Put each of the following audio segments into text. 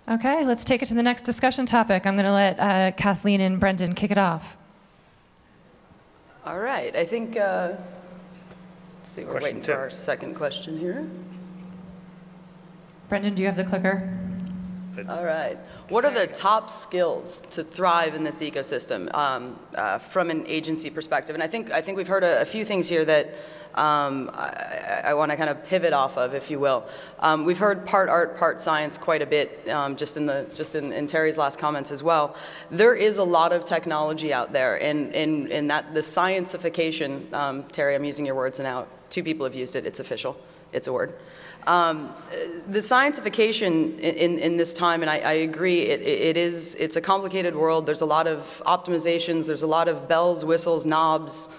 Okay, let's take it to the next discussion topic. I'm going to let Cathleen and Brendan kick it off. All right, I think, let's see, we're waiting for our second question here. Brendan, do you have the clicker? All right. What are the top skills to thrive in this ecosystem from an agency perspective? And I think we've heard a few things here that I want to kind of pivot off of, if you will. We've heard part art, part science quite a bit, just in Terry's last comments as well. There is a lot of technology out there, and that the scientification, Terry, I'm using your words now. 2 people have used it. It's official. It's a word. The scientification in this time, and I agree, it's a complicated world. There's a lot of optimizations. There's a lot of bells, whistles, knobs,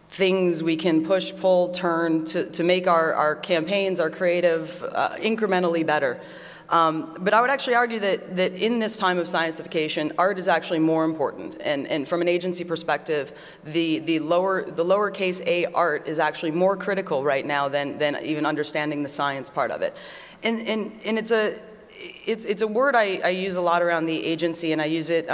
things we can push, pull, turn to make our campaigns, our creative, incrementally better. But I would actually argue that in this time of scientification, art is actually more important. And from an agency perspective, the lowercase a art is actually more critical right now than even understanding the science part of it. And it's a word I use a lot around the agency, and I use it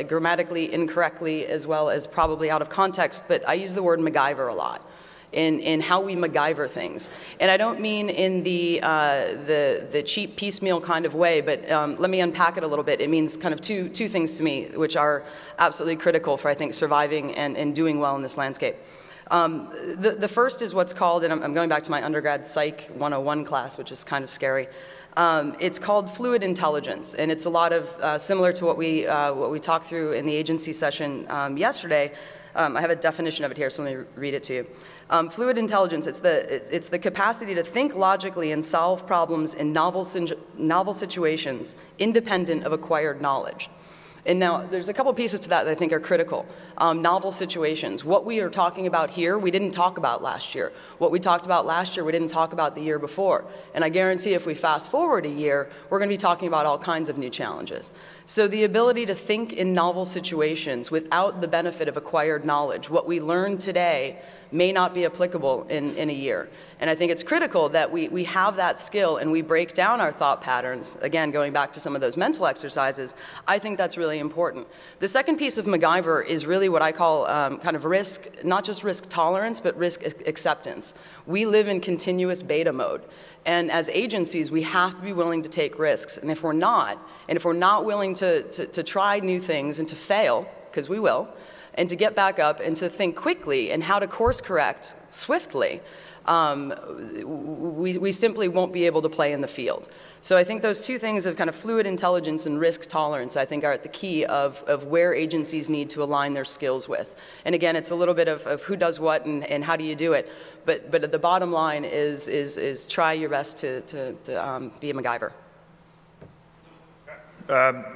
grammatically incorrectly as well as probably out of context, but I use the word MacGyver a lot in how we MacGyver things. And I don't mean in the cheap piecemeal kind of way, but let me unpack it a little bit. It means kind of two things to me, which are absolutely critical for, I think, surviving and doing well in this landscape. The first is what's called, and I'm going back to my undergrad Psych 101 class, which is kind of scary. It's called fluid intelligence, and it's a lot of similar to what we talked through in the agency session yesterday. I have a definition of it here, so let me read it to you. Fluid intelligence, it's the capacity to think logically and solve problems in novel situations independent of acquired knowledge. And now, there's a couple pieces to that I think are critical. Novel situations. What we are talking about here, we didn't talk about last year. What we talked about last year, we didn't talk about the year before. And I guarantee if we fast forward a year, we're going to be talking about all kinds of new challenges. So the ability to think in novel situations without the benefit of acquired knowledge, what we learn today may not be applicable in a year. And I think it's critical that we have that skill and we break down our thought patterns. Again, going back to some of those mental exercises, I think that's really important. The second piece of MacGyver is really what I call kind of risk, not just risk tolerance, but risk acceptance. We live in continuous beta mode. And as agencies, we have to be willing to take risks. And if we're not willing to try new things and to fail, because we will, and to get back up and to think quickly and how to course correct swiftly, we simply won't be able to play in the field. So I think those two things of kind of fluid intelligence and risk tolerance, I think, are at the key of where agencies need to align their skills with. And again, it's a little bit of who does what and how do you do it. But the bottom line is try your best to be a MacGyver.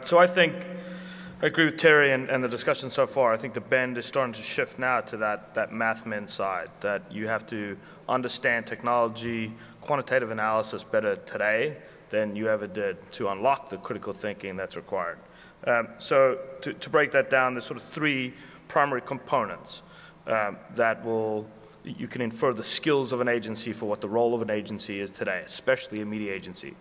So I agree with Terry and the discussion so far. I think the bend is starting to shift now to that math min side, that you have to understand technology, quantitative analysis better today than you ever did to unlock the critical thinking that's required. So to break that down, there's sort of 3 primary components you can infer the skills of an agency for what the role of an agency is today, especially a media agency.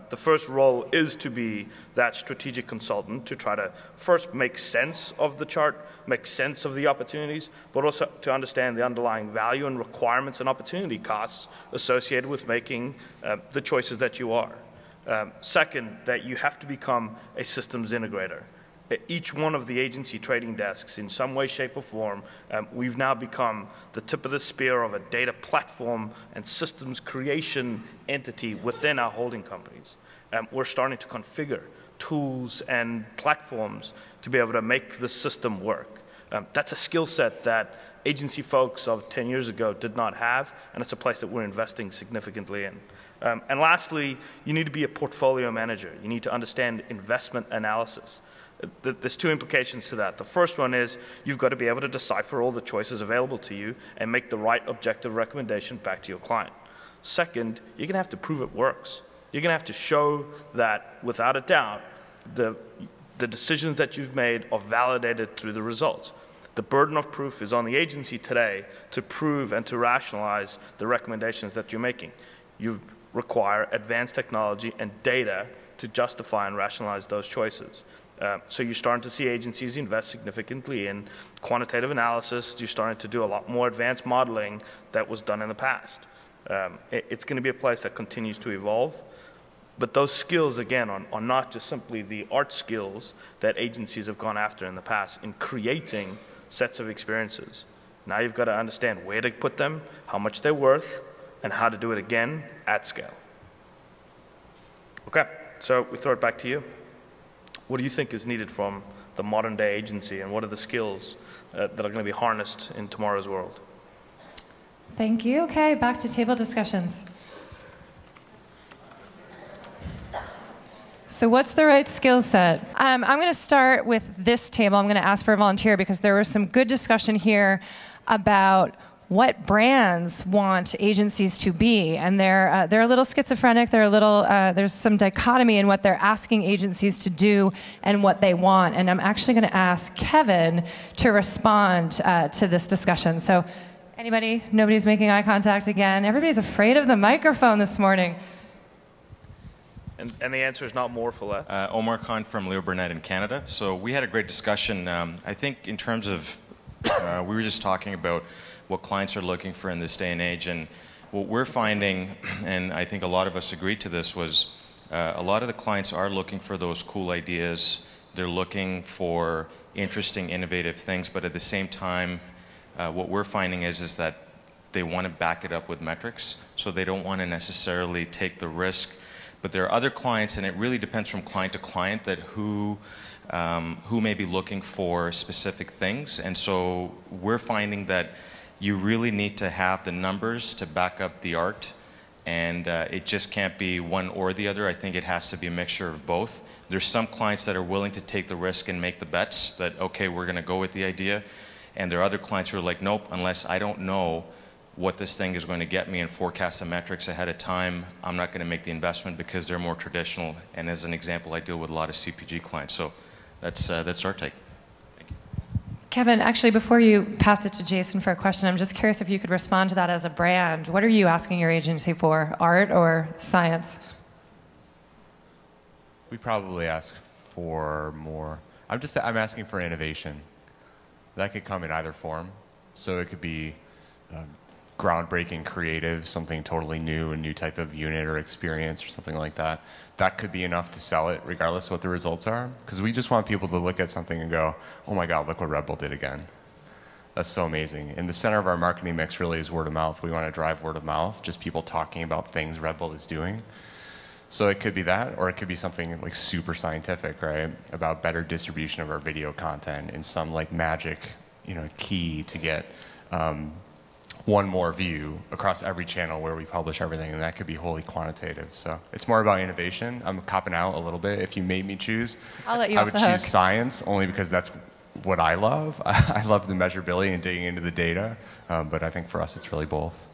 The first role is to be that strategic consultant to try to first make sense of the chart, make sense of the opportunities, but also to understand the underlying value and requirements and opportunity costs associated with making the choices that you are. Second, that you have to become a systems integrator. Each one of the agency trading desks, in some way, shape, or form, we've now become the tip of the spear of a data platform and systems creation entity within our holding companies. We're starting to configure tools and platforms to be able to make the system work. That's a skill set that agency folks of 10 years ago did not have, and it's a place that we're investing significantly in. And lastly, you need to be a portfolio manager. You need to understand investment analysis. There's 2 implications to that. The first one is you've got to be able to decipher all the choices available to you and make the right objective recommendation back to your client. Second, you're going to have to prove it works. You're going to have to show that, without a doubt, the decisions that you've made are validated through the results. The burden of proof is on the agency today to prove and to rationalize the recommendations that you're making. You require advanced technology and data to justify and rationalize those choices. So you're starting to see agencies invest significantly in quantitative analysis. You're starting to do a lot more advanced modeling that was done in the past. It's going to be a place that continues to evolve. But those skills, again, are not just simply the art skills that agencies have gone after in the past in creating sets of experiences. Now you've got to understand where to put them, how much they're worth, and how to do it again at scale. Okay, so we throw it back to you. What do you think is needed from the modern day agency, and what are the skills that are going to be harnessed in tomorrow's world? Thank you. Okay, back to table discussions. So what's the right skill set? I'm going to start with this table. I'm going to ask for a volunteer because there was some good discussion here about what brands want agencies to be, and they're a little schizophrenic. There's some dichotomy in what they're asking agencies to do and what they want. And I'm actually going to ask Kevin to respond to this discussion. So, anybody? Nobody's making eye contact again. Everybody's afraid of the microphone this morning. And the answer is not more for less. Omar Khan from Leo Burnett in Canada. So we had a great discussion. I think in terms of, we were just talking about what clients are looking for in this day and age. And what we're finding, and I think a lot of us agreed to this, was a lot of the clients are looking for those cool ideas. They're looking for interesting, innovative things. But at the same time, what we're finding is that they want to back it up with metrics. So they don't want to necessarily take the risk. But there are other clients, and it really depends from client to client, that who may be looking for specific things. And so we're finding that you really need to have the numbers to back up the art, and it just can't be one or the other. I think it has to be a mixture of both. There's some clients that are willing to take the risk and make the bets that, okay, we're going to go with the idea. And there are other clients who are like, nope, unless I don't know what this thing is going to get me and forecast the metrics ahead of time, I'm not going to make the investment because they're more traditional. And as an example, I deal with a lot of CPG clients. So that's our take. Thank you. Kevin, actually, before you pass it to Jason for a question, I'm just curious if you could respond to that as a brand. What are you asking your agency for, art or science? We probably ask for more. I'm asking for innovation. That could come in either form. So it could be groundbreaking creative, something totally new, a new type of unit or experience or something like that. That could be enough to sell it regardless of what the results are. Because we just want people to look at something and go, oh my God, look what Red Bull did again. That's so amazing. And the center of our marketing mix really is word of mouth. We want to drive word of mouth, just people talking about things Red Bull is doing. So it could be that, or it could be something like super scientific, right? About better distribution of our video content and some like magic, key to get one more view across every channel where we publish everything, and that could be wholly quantitative. So it's more about innovation. I'm copping out a little bit. If you made me choose, I'll let you I off would the hook. choose science, only because that's what I love. I love the measurability and digging into the data, but I think for us it's really both.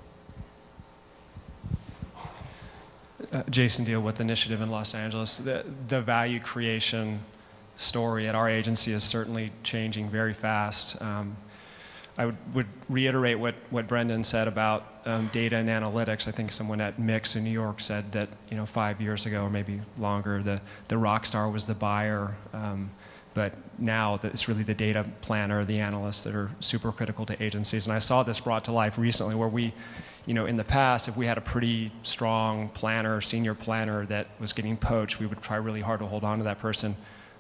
Jason Deal with Initiative in Los Angeles. The value creation story at our agency is certainly changing very fast. I would reiterate what Brendan said about data and analytics. I think someone at Mix in New York said that 5 years ago or maybe longer, the rock star was the buyer, but now it's really the data planner, the analysts that are super critical to agencies. And I saw this brought to life recently where we, in the past, if we had a pretty strong planner, senior planner that was getting poached, we would try really hard to hold on to that person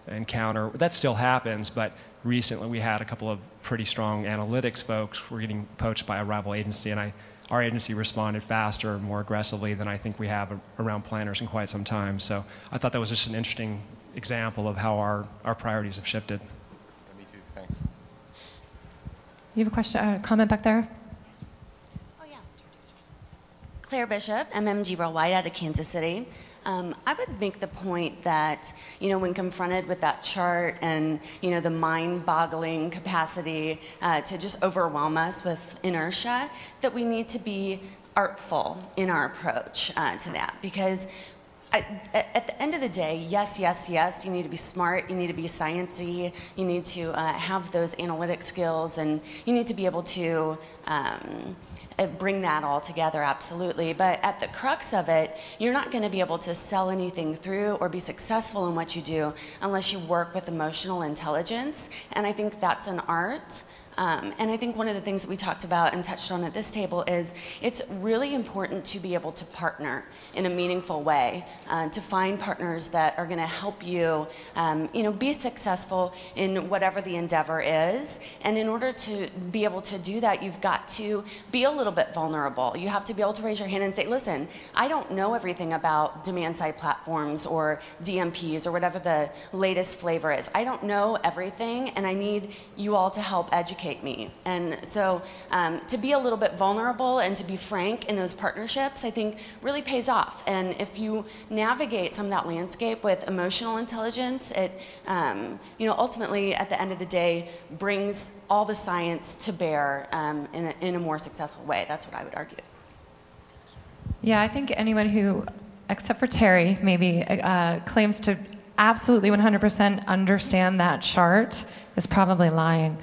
and counter. That still happens, but recently we had a couple of pretty strong analytics folks who were getting poached by a rival agency, and our agency responded faster and more aggressively than I think we have around planners in quite some time. So I thought that was just an interesting example of how our priorities have shifted. Yeah, me too, thanks. You have a question, comment back there? Oh, yeah. Claire Bishop, MMG Worldwide out of Kansas City. I would make the point that, when confronted with that chart and, the mind-boggling capacity to just overwhelm us with inertia, that we need to be artful in our approach to that. Because at the end of the day, yes, you need to be smart, you need to be sciencey, you need to have those analytic skills, and you need to be able to bring that all together, absolutely. But at the crux of it, you're not going to be able to sell anything through or be successful in what you do unless you work with emotional intelligence. And I think that's an art. And I think one of the things that we talked about and touched on at this table is it's really important to be able to partner in a meaningful way, to find partners that are going to help you, be successful in whatever the endeavor is. And in order to be able to do that, you've got to be a little bit vulnerable. You have to be able to raise your hand and say, listen, I don't know everything about demand-side platforms or DMPs or whatever the latest flavor is. I don't know everything, and I need you all to help educate me. And so to be a little bit vulnerable and to be frank in those partnerships, I think really pays off. And if you navigate some of that landscape with emotional intelligence, it ultimately at the end of the day brings all the science to bear in a more successful way. That's what I would argue. Yeah, I think anyone who, except for Terry, maybe claims to absolutely 100% understand that chart is probably lying.